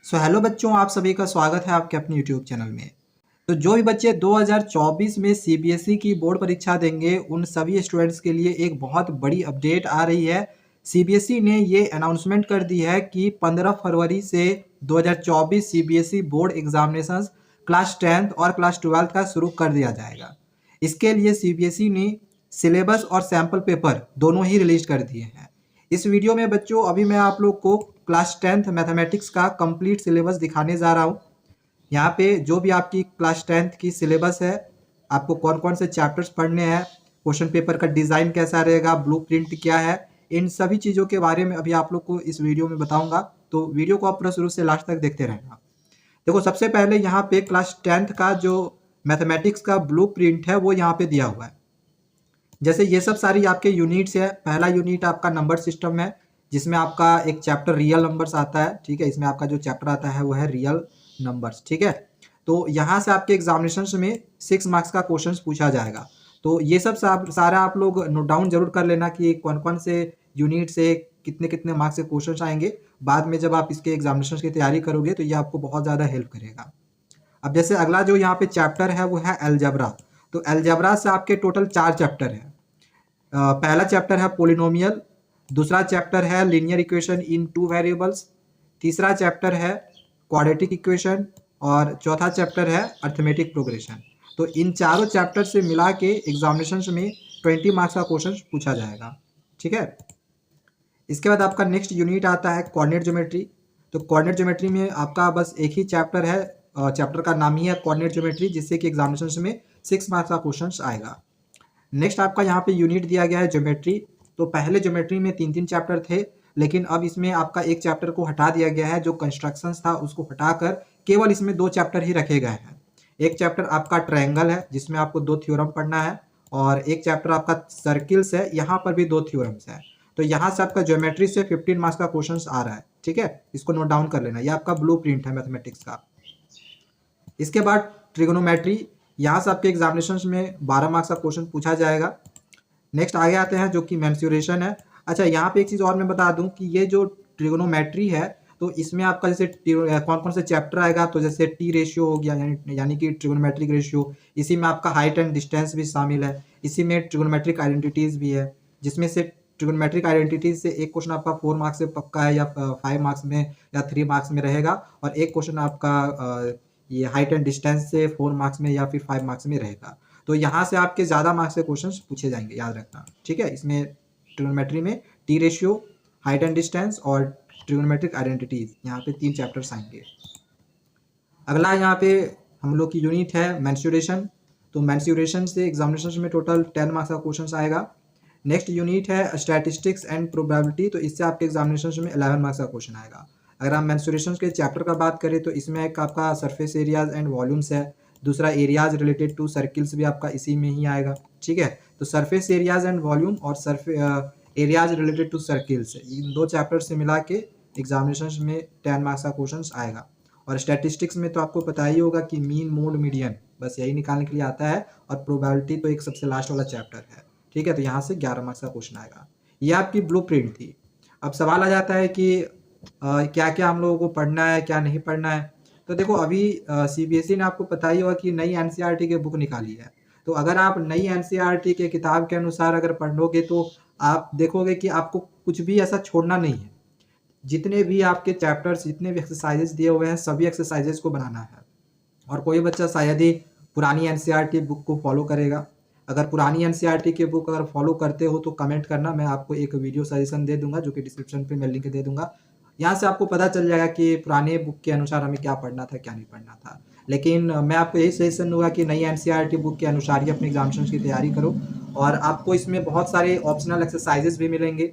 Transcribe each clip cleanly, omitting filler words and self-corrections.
Hello बच्चों, आप सभी का स्वागत है आपके अपने यूट्यूब चैनल में। तो जो भी बच्चे 2024 में सीबीएसई की बोर्ड परीक्षा देंगे उन सभी स्टूडेंट्स के लिए एक बहुत बड़ी अपडेट आ रही है। सीबीएसई ने ये अनाउंसमेंट कर दी है कि 15 फरवरी से 2024 CBSE board examinations class 10th और क्लास 12th का शुरू कर दिया जाएगा। इसके लिए सीबीएसई ने सिलेबस और सैम्पल पेपर दोनों ही रिलीज कर दिए हैं। इस वीडियो में बच्चों अभी मैं आप लोग को क्लास 10th मैथमेटिक्स का कंप्लीट सिलेबस दिखाने जा रहा हूँ। यहाँ पे जो भी आपकी क्लास 10th की सिलेबस है, आपको कौन कौन से चैप्टर्स पढ़ने हैं, क्वेश्चन पेपर का डिज़ाइन कैसा रहेगा, ब्लूप्रिंट क्या है, इन सभी चीज़ों के बारे में अभी आप लोग को इस वीडियो में बताऊंगा। तो वीडियो को आप पूरा शुरू से लास्ट तक देखते रहना। देखो, सबसे पहले यहाँ पे क्लास 10th का जो मैथमेटिक्स का ब्लूप्रिंट है वो यहाँ पे दिया हुआ है। जैसे ये सब सारी आपके यूनिट्स है। पहला यूनिट आपका नंबर सिस्टम है, जिसमें आपका एक चैप्टर रियल नंबर्स आता है। ठीक है, इसमें आपका जो चैप्टर आता है वो है रियल नंबर्स। ठीक है, तो यहाँ से आपके एग्जामिनेशन में 6 मार्क्स का क्वेश्चन पूछा जाएगा। तो ये सब सारा आप लोग नोट डाउन जरूर कर लेना कि कौन कौन से यूनिट से कितने कितने मार्क्स के क्वेश्चन आएंगे। बाद में जब आप इसके एग्जामिनेशन की तैयारी करोगे तो ये आपको बहुत ज़्यादा हेल्प करेगा। अब जैसे अगला जो यहाँ पे चैप्टर है वो है अलजेब्रा। तो अलजेब्रा से आपके टोटल 4 चैप्टर है। पहला चैप्टर है पोलिनोमियल, दूसरा चैप्टर है लीनियर इक्वेशन इन 2 वेरिएबल्स, तीसरा चैप्टर है क्वाड्रेटिक इक्वेशन और चौथा चैप्टर है अर्थमेटिक प्रोग्रेशन। तो इन चारों चैप्टर से मिला के एग्जामिनेशन में 20 मार्क्स का क्वेश्चन पूछा जाएगा। ठीक है, इसके बाद आपका नेक्स्ट यूनिट आता है कोऑर्डिनेट ज्योमेट्री। तो कोऑर्डिनेट ज्योमेट्री में आपका बस एक ही चैप्टर है, चैप्टर का नाम ही है कोऑर्डिनेट ज्योमेट्री, जिससे कि एग्जामिनेशन में 6 मार्क्स का क्वेश्चन आएगा। नेक्स्ट आपका यहाँ पे यूनिट दिया गया है ज्योमेट्री। तो पहले ज्योमेट्री में 3 चैप्टर थे, लेकिन अब इसमें आपका एक चैप्टर को हटा दिया गया है। जो कंस्ट्रक्शंस था उसको हटाकर केवल इसमें 2 चैप्टर ही रखे गए हैं। एक चैप्टर आपका ट्रायंगल है, जिसमें आपको 2 थ्योरम पढ़ना है, और एक चैप्टर आपका सर्किल्स है, यहाँ पर भी 2 थ्योरम्स है। तो यहाँ से आपका ज्योमेट्री से 15 मार्क्स का क्वेश्चन आ रहा है। ठीक है, इसको नोट डाउन कर लेना, ये आपका ब्लू प्रिंट है मैथमेटिक्स का। इसके बाद ट्रिगोनोमेट्री, यहाँ से आपके एग्जामिनेशन में 12 मार्क्स का क्वेश्चन पूछा जाएगा। नेक्स्ट आगे आते हैं जो कि मेंसुरेशन है। अच्छा, यहाँ पे एक चीज़ और मैं बता दूं कि ये जो ट्रिगोनोमेट्री है तो इसमें आपका जैसे कौन कौन से चैप्टर आएगा, तो जैसे टी रेशियो हो गया, यानी कि ट्रिगोनोमेट्रिक रेशियो। इसी में आपका हाइट एंड डिस्टेंस भी शामिल है। इसी में ट्रिगोनोमेट्रिक आइडेंटिटीज़ भी है, जिसमें से ट्रिगोनोमेट्रिक आइडेंटिटीज से एक क्वेश्चन आपका 4 मार्क्स से पक्का है, या 5 मार्क्स में या 3 मार्क्स में रहेगा, और एक क्वेश्चन आपका ये हाइट एंड डिस्टेंस से 4 मार्क्स में या फिर 5 मार्क्स में रहेगा। तो यहाँ से आपके ज़्यादा मार्क्स के क्वेश्चन पूछे जाएंगे, याद रखना। ठीक है, इसमें ट्रिगोनोमेट्री में T ratio, height and distance और ट्रिगोनोमेट्रिक आइडेंटिटीज, यहाँ पे 3 चैप्टर्स आएंगे। अगला यहाँ पे हम लोग की यूनिट है मेंसुरेशन। तो मेंसुरेशन से एग्जामिनेशन में टोटल 10 मार्क्स का क्वेश्चन आएगा। नेक्स्ट यूनिट है स्टैटिस्टिक्स एंड प्रोबेबिलिटी। तो इससे आपके एग्जामिनेशन में 11 मार्क्स का क्वेश्चन आएगा। अगर हम मेंसुरेशन के चैप्टर का बात करें तो इसमें एक आपका सरफेस एरियाज एंड वॉल्यूम्स है, दूसरा एरियाज रिलेटेड टू सर्किल्स भी आपका इसी में ही आएगा। ठीक है, तो सरफेस एरियाज एंड वॉल्यूम और एरियाज रिलेटेड टू सर्किल्स, इन 2 चैप्टर से मिला के एग्जामिनेशन में 10 मार्क्स का क्वेश्चन आएगा। और स्टैटिस्टिक्स में तो आपको पता ही होगा कि मीन मोड मीडियन, बस यही निकालने के लिए आता है, और प्रोबेबिलिटी तो एक सबसे लास्ट वाला चैप्टर है। ठीक है, तो यहाँ से 11 मार्क्स का क्वेश्चन आएगा। ये आपकी ब्लूप्रिंट थी। अब सवाल आ जाता है कि क्या क्या हम लोगों को पढ़ना है, क्या नहीं पढ़ना है। तो देखो, अभी सीबीएसई ने आपको पता ही होगा कि नई एनसीईआरटी की बुक निकाली है। तो अगर आप नई एनसीईआरटी के किताब के अनुसार अगर पढ़ोगे तो आप देखोगे कि आपको कुछ भी ऐसा छोड़ना नहीं है। जितने भी आपके चैप्टर्स, जितने भी एक्सरसाइजेस दिए हुए हैं, सभी एक्सरसाइजेस को बनाना है। और कोई बच्चा शायद ही पुरानी एनसीईआरटी बुक को फॉलो करेगा। अगर पुरानी एनसीईआरटी की बुक अगर फॉलो करते हो तो कमेंट करना, मैं आपको एक वीडियो सजेशन दे दूंगा, जो कि डिस्क्रिप्शन पे मैं लिंक दे दूंगा। यहाँ से आपको पता चल जाएगा कि पुराने बुक के अनुसार हमें क्या पढ़ना था, क्या नहीं पढ़ना था। लेकिन मैं आपको यही सजेशन दूंगा कि नई एनसीईआरटी बुक के अनुसार ही अपने एग्जामिनेशन की तैयारी करो। और आपको इसमें बहुत सारे ऑप्शनल एक्सरसाइजेस भी मिलेंगे।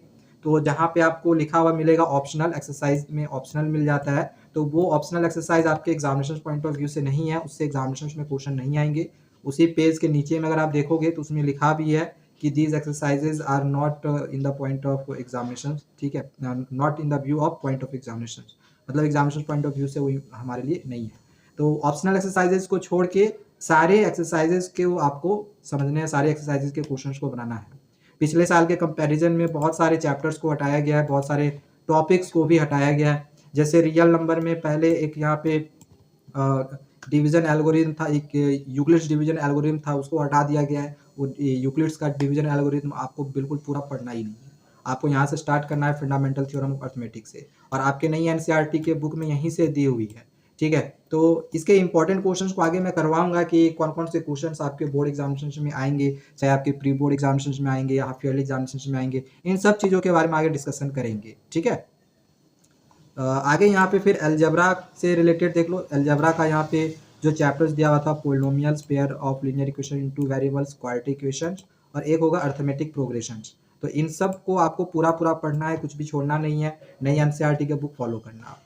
तो जहाँ पे आपको लिखा हुआ मिलेगा ऑप्शनल एक्सरसाइज में ऑप्शनल मिल जाता है, तो वो ऑप्शनल एक्सरसाइज आपके एग्जामिनेशन पॉइंट ऑफ व्यू से नहीं है, उससे एग्जामिनेशन में क्वेश्चन नहीं आएंगे। उसी पेज के नीचे में अगर आप देखोगे तो उसमें लिखा भी है कि these exercises are not in the point of examination. ठीक है, not in the view of point of examination, मतलब एग्जामिनेशन पॉइंट ऑफ व्यू से वही हमारे लिए नहीं है। तो ऑप्शनल एक्सरसाइजेज को छोड़ के सारे एक्सरसाइजेज के आपको समझने हैं, सारे एक्सरसाइजेज के क्वेश्चन को बनाना है। पिछले साल के कंपैरिजन में बहुत सारे चैप्टर्स को हटाया गया है, बहुत सारे टॉपिक्स को भी हटाया गया है। जैसे रियल नंबर में पहले एक यहाँ पे डिवीजन एल्गोरिथम था, एक यूक्लिड्स डिवीजन एल्गोरिथम था, उसको हटा दिया गया है। वो यूक्लिड्स का डिवीजन एल्गोरिथम आपको बिल्कुल पूरा पढ़ना ही नहीं है। आपको यहाँ से स्टार्ट करना है फंडामेंटल थ्योरम ऑफ अर्थमेटिक्स से, और आपके नई एनसीईआरटी के बुक में यहीं से दी हुई है। ठीक है, तो इसके इंपॉर्टेंट क्वेश्चंस को आगे मैं करवाऊंगा कि कौन कौन से क्वेश्चंस आपके बोर्ड एग्जामिनेशन में आएंगे, चाहे आपके प्री बोर्ड एग्जामिनेशन में आएंगे या हाफ ईयरली एग्जामिनेशन में आएंगे। इन सब चीज़ों के बारे में आगे डिस्कशन करेंगे। ठीक है, आगे यहाँ पे फिर अलजेब्रा से रिलेटेड देख लो। अलजेब्रा का यहाँ पे जो चैप्टर्स दिया हुआ था, polynomials, pair of linear equation into variables, quadratic equations, और एक होगा अर्थमेटिक प्रोग्रेशंस। तो इन सब को आपको पूरा पूरा पढ़ना है, कुछ भी छोड़ना नहीं है, नई एनसीईआरटी के बुक फॉलो करना।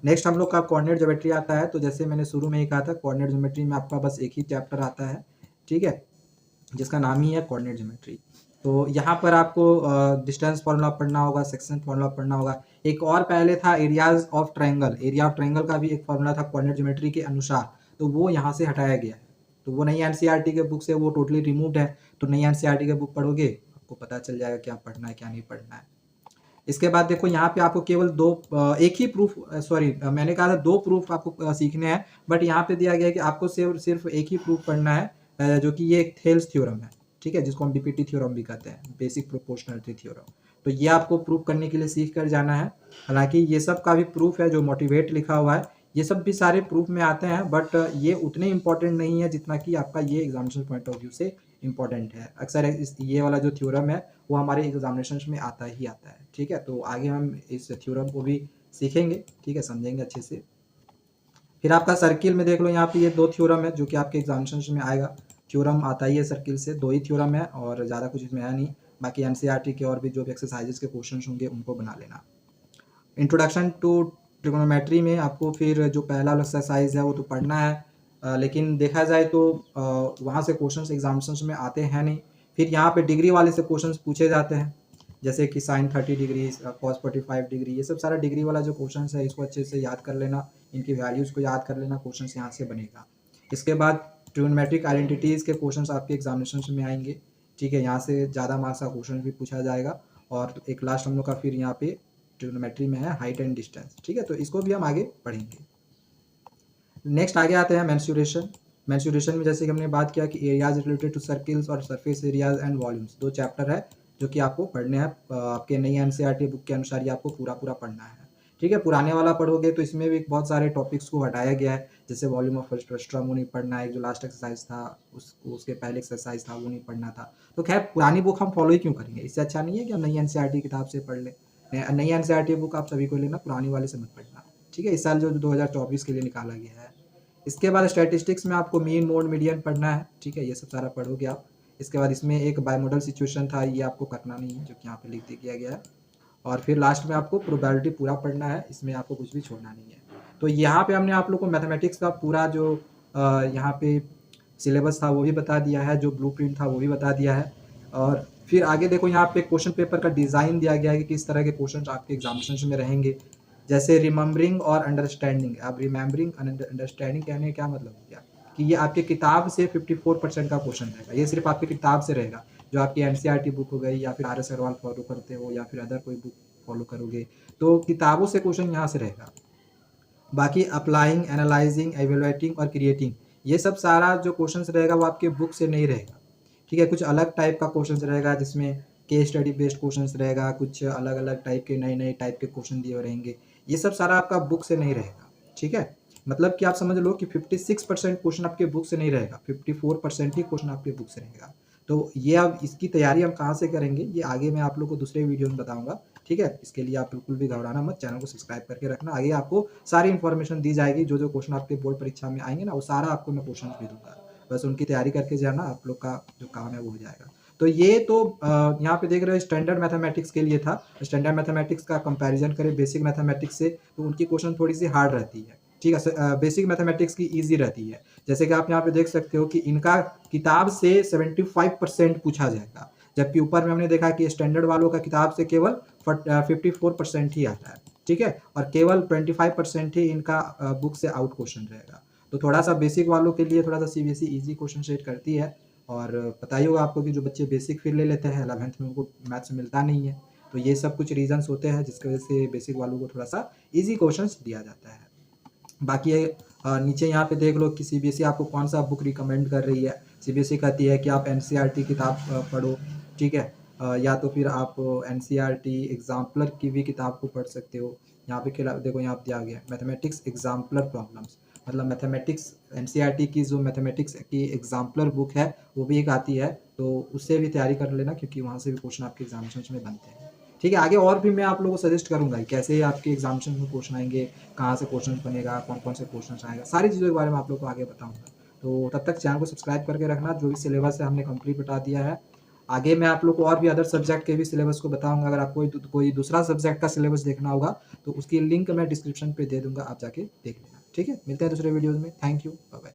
नेक्स्ट हम लोग का कोऑर्डिनेट ज्योमेट्री आता है। तो जैसे मैंने शुरू में ही कहा था, कोऑर्डिनेट ज्योमेट्री में आपका बस एक ही चैप्टर आता है, ठीक है, जिसका नाम ही है कोऑर्डिनेट ज्योमेट्री। तो यहाँ पर आपको डिस्टेंस फार्मूला पढ़ना होगा, सेक्शन फार्मूला पढ़ना होगा। एक और पहले था areas of triangle, area of triangle का भी एक फार्मूला था कोऑर्डिनेट ज्योमेट्री के अनुसार, तो वो यहाँ से हटाया गया है। तो वो नई एनसीईआरटी के बुक से वो टोटली रिमूव्ड है। तो नई एनसीईआरटी के बुक पढ़ोगे आपको पता चल जाएगा क्या पढ़ना है क्या नहीं पढ़ना है। इसके बाद देखो यहाँ पे आपको केवल एक ही प्रूफ, सॉरी मैंने कहा था दो प्रूफ आपको सीखने हैं, बट यहाँ पे दिया गया है कि आपको सिर्फ एक ही प्रूफ पढ़ना है, जो कि ये एक थेल्स थ्योरम है। ठीक है, जिसको हम बीपीटी थ्योरम भी कहते हैं, बेसिक प्रोपोर्शनलिटी थ्योरम। तो ये आपको प्रूफ करने के लिए सीख कर जाना है। हालांकि ये सब का भी प्रूफ है, जो मोटिवेट लिखा हुआ है, ये सब भी सारे प्रूफ में आते हैं, बट ये उतने इंपॉर्टेंट नहीं है जितना कि आपका ये एग्जामिनेशन पॉइंट ऑफ व्यू से इंपॉर्टेंट है। अक्सर ये वाला जो थ्योरम है वो हमारे एग्जामिनेशन में आता ही आता है। ठीक है, तो आगे हम इस थ्योरम को भी सीखेंगे, ठीक है, समझेंगे अच्छे से। फिर आपका सर्किल में देख लो, यहाँ पे ये दो थ्योरम है जो कि आपके एग्जामिनेशन में आएगा। थ्योरम आता ही है सर्किल से, दो ही थ्योरम है और ज़्यादा कुछ इसमें है नहीं। बाकी एनसीईआरटी के और भी जो भी एक्सरसाइजेस के क्वेश्चन होंगे उनको बना लेना। इंट्रोडक्शन टू ट्रिग्नोमेट्री में आपको फिर जो पहला एक्सरसाइज है वो तो पढ़ना है, लेकिन देखा जाए तो वहाँ से क्वेश्चंस एग्जामिनेशन में आते हैं नहीं। फिर यहाँ पे डिग्री वाले से क्वेश्चंस पूछे जाते हैं, जैसे कि साइन 30 डिग्री, कॉस 45 डिग्री, ये सब सारा डिग्री वाला जो क्वेश्चंस है इसको अच्छे से याद कर लेना, इनकी वैल्यूज़ को याद कर लेना, क्वेश्चंस यहाँ से बनेगा। इसके बाद ट्रिग्नोमेट्रिक आइडेंटिटीज़ के क्वेश्चंस आपके एग्जामिनेशन में आएंगे। ठीक है, यहाँ से ज़्यादा मार्क्स का क्वेश्चन भी पूछा जाएगा। और एक लास्ट हम लोग का फिर यहाँ पे ट्रिग्नोमेट्री में है हाइट एंड डिस्टेंस। ठीक है, तो इसको भी हम आगे पढ़ेंगे। नेक्स्ट आगे आते हैं मेंसुरेशन। मेंसुरेशन में जैसे कि हमने बात किया कि एरियाज रिलेटेड टू सर्किल्स और सरफेस एरियाज एंड वॉल्यूम्स, दो चैप्टर है जो कि आपको पढ़ने हैं। आपके नई एनसीईआरटी बुक के अनुसार ये आपको पूरा पूरा पढ़ना है। ठीक है, पुराने वाला पढ़ोगे तो इसमें भी बहुत सारे टॉपिक्स को हटाया गया है, जैसे वॉल्यूम ऑफ फ्रस्ट्रम वो नहीं पढ़ना है, जो लास्ट एक्सरसाइज था उसके पहले एक्सरसाइज था वो नहीं पढ़ना था। तो खैर पुरानी बुक हम फॉलो ही क्यों करेंगे, इससे अच्छा नहीं है कि हम नई एनसीईआरटी किताब से पढ़ लें। नई एनसीईआरटी बुक आप सभी को लेना, पुरानी वाले से मत पढ़ना। ठीक है, इस साल जो 2024 के लिए निकाला गया है। इसके बाद स्टैटिस्टिक्स में आपको मीन मोड मीडियन पढ़ना है। ठीक है, ये सब सारा पढ़ोगे आप। इसके बाद इसमें एक बायमोडल सिचुएशन था, ये आपको करना नहीं है, जो कि यहाँ पे लिख दिया गया है। और फिर लास्ट में आपको प्रोबेबिलिटी पूरा पढ़ना है, इसमें आपको कुछ भी छोड़ना नहीं है। तो यहाँ पे हमने आप लोग को मैथमेटिक्स का पूरा जो यहाँ पे सिलेबस था वो भी बता दिया है, जो ब्लूप्रिंट था वो भी बता दिया है। और फिर आगे देखो यहाँ पे क्वेश्चन पेपर का डिज़ाइन दिया गया है कि किस तरह के क्वेश्चन आपके एग्जामिनेशन में रहेंगे। जैसे रिमेम्बरिंग और अंडरस्टैंडिंग। अब रिमेम्बरिंग अंडरस्टैंडिंग कहने का क्या मतलब हो गया कि ये आपके किताब से 54% का क्वेश्चन रहेगा, ये सिर्फ आपकी किताब से रहेगा। जो आपकी एनसीईआरटी बुक हो गई या फिर आर एस अग्रवाल फॉलो करते हो या फिर अदर कोई बुक फॉलो करोगे तो किताबों से क्वेश्चन यहाँ से रहेगा। बाकी अप्लाइंग, एनालाइजिंग, एवेलुएटिंग और क्रिएटिंग, ये सब सारा जो क्वेश्चन रहेगा वो आपके बुक से नहीं रहेगा। ठीक है, कुछ अलग टाइप का क्वेश्चन रहेगा जिसमें केस स्टडी बेस्ड क्वेश्चन रहेगा, कुछ अलग अलग टाइप के नए नए टाइप के क्वेश्चन दिए रहेंगे। ये सब सारा आपका बुक से नहीं रहेगा। ठीक है, मतलब कि आप समझ लो कि 56% क्वेश्चन आपके बुक से नहीं रहेगा, 54% ही क्वेश्चन आपके बुक से रहेगा। तो ये अब इसकी तैयारी हम कहाँ से करेंगे ये आगे मैं आप लोग को दूसरे वीडियो में बताऊंगा। ठीक है, इसके लिए आप बिल्कुल भी घबराना मत, चैनल को सब्सक्राइब करके रखना। आगे आपको सारी इन्फॉर्मेशन दी जाएगी, जो जो क्वेश्चन आपके बोर्ड परीक्षा में आएंगे ना वो सारा आपको मैं क्वेश्चन भी दूंगा। बस उनकी तैयारी करके जाना, आप लोग का जो काम है वो हो जाएगा। तो ये तो यहाँ पे देख रहे हो स्टैंडर्ड मैथमेटिक्स के लिए था। स्टैंडर्ड मैथमेटिक्स का कंपैरिजन करें बेसिक मैथमेटिक्स से तो उनकी क्वेश्चन थोड़ी सी हार्ड रहती है। ठीक है, बेसिक मैथमेटिक्स की इजी रहती है। जैसे कि आप यहाँ पे देख सकते हो कि इनका किताब से 75% पूछा जाएगा, जबकि ऊपर में हमने देखा कि स्टैंडर्ड वालों का किताब से केवल 54% ही आता है। ठीक है, और केवल 25% ही इनका बुक से आउट क्वेश्चन रहेगा। तो थोड़ा सा बेसिक वालों के लिए थोड़ा सा सीबीएसई इजी क्वेश्चन सेट करती है। और पता ही होगा आपको कि जो बच्चे बेसिक फिर ले लेते हैं 11th में उनको मैथ्स मिलता नहीं है, तो ये सब कुछ रीजंस होते हैं जिसकी वजह से बेसिक वालों को थोड़ा सा ईजी क्वेश्चंस दिया जाता है। बाकी नीचे यहाँ पे देख लो कि सीबीएसई आपको कौन सा बुक रिकमेंड कर रही है। सीबीएसई कहती है कि आप एनसीईआरटी किताब पढ़ो, ठीक है। या तो फिर आप एनसीईआरटी एग्जाम्पलर की भी किताब को पढ़ सकते हो। यहाँ पे खिला देखो, यहाँ पे दिया गया मैथमेटिक्स एग्जाम्पलर प्रॉब्लम्स, मतलब मैथमेटिक्स एनसीईआरटी की जो मैथमेटिक्स की एग्जाम्पलर बुक है वो भी एक आती है, तो उससे भी तैयारी कर लेना क्योंकि वहाँ से भी क्वेश्चन आपके एग्जामिनेशन में बनते हैं। ठीक है, आगे और भी मैं आप लोगों को सजेस्ट करूंगा कि कैसे आपके एग्जामिनेशन में क्वेश्चन आएंगे, कहाँ से क्वेश्चन बनेगा, कौन कौन से क्वेश्चन आएगा, सारी चीज़ों के बारे में आप लोग को आगे बताऊंगा। तो तब तक चैनल को सब्सक्राइब करके रखना। जो भी सिलेबस है हमने कंप्लीट बता दिया है। आगे मैं आप लोग को और भी अदर सब्जेक्ट के भी सिलेबस को बताऊंगा। अगर आपको कोई दूसरा सब्जेक्ट का सिलेबस देखना होगा तो उसकी लिंक मैं डिस्क्रिप्शन पे दे दूंगा, आप जाके देख लेना। ठीक है, मिलते हैं दूसरे वीडियोज़ में। Thank you, bye bye.